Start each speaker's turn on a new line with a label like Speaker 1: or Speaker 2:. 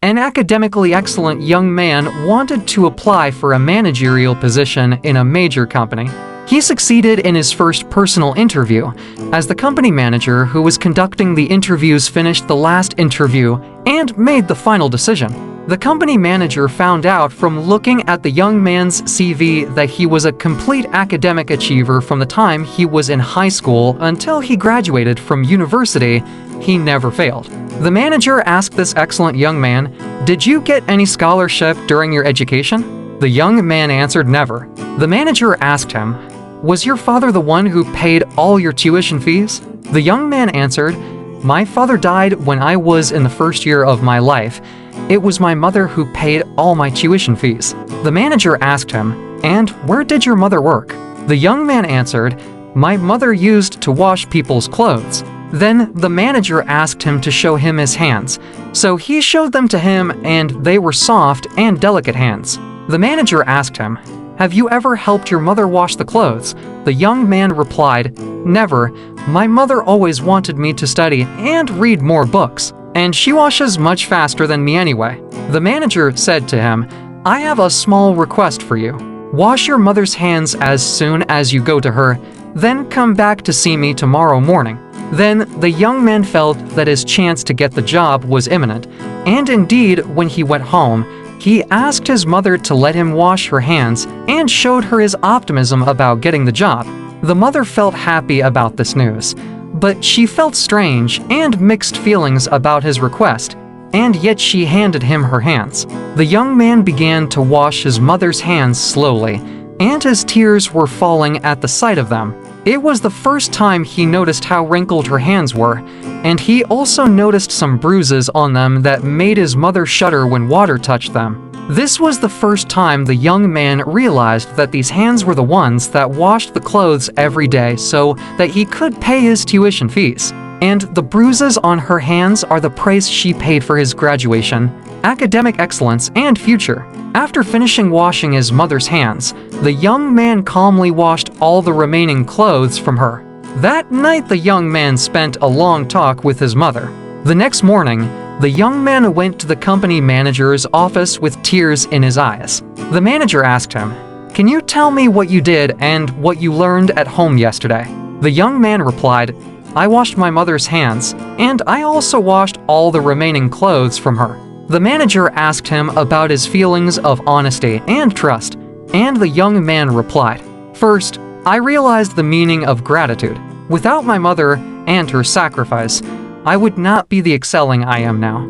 Speaker 1: An academically excellent young man wanted to apply for a managerial position in a major company. He succeeded in his first personal interview. As the company manager who was conducting the interviews finished the last interview and made the final decision. The company manager found out from looking at the young man's CV that he was a complete academic achiever from the time he was in high school until he graduated from university. He never failed. The manager asked this excellent young man, "Did you get any scholarship during your education?" The young man answered never. The manager asked him, "Was your father the one who paid all your tuition fees?" The young man answered, "My father died when I was in the first year of my life. It was my mother who paid all my tuition fees." The manager asked him, "And where did your mother work?" The young man answered, "My mother used to wash people's clothes." Then the manager asked him to show him his hands. So he showed them to him, and they were soft and delicate hands. The manager asked him, "Have you ever helped your mother wash the clothes?" The young man replied, "Never. My mother always wanted me to study and read more books, and she washes much faster than me anyway." The manager said to him, "I have a small request for you. Wash your mother's hands as soon as you go to her, then come back to see me tomorrow morning." Then the young man felt that his chance to get the job was imminent, and indeed, when he went home, he asked his mother to let him wash her hands and showed her his optimism about getting the job. The mother felt happy about this news, but she felt strange and mixed feelings about his request, and yet she handed him her hands. The young man began to wash his mother's hands slowly, and his tears were falling at the sight of them. It was the first time he noticed how wrinkled her hands were, and he also noticed some bruises on them that made his mother shudder when water touched them. This was the first time the young man realized that these hands were the ones that washed the clothes every day so that he could pay his tuition fees. And the bruises on her hands are the price she paid for his graduation, academic excellence, and future. After finishing washing his mother's hands, the young man calmly washed all the remaining clothes from her. That night, the young man spent a long talk with his mother. The next morning, the young man went to the company manager's office with tears in his eyes. The manager asked him, "Can you tell me what you did and what you learned at home yesterday?" The young man replied, "I washed my mother's hands, and I also washed all the remaining clothes from her." The manager asked him about his feelings of honesty and trust, and the young man replied, "First, I realized the meaning of gratitude. Without my mother and her sacrifice, I would not be the excelling I am now."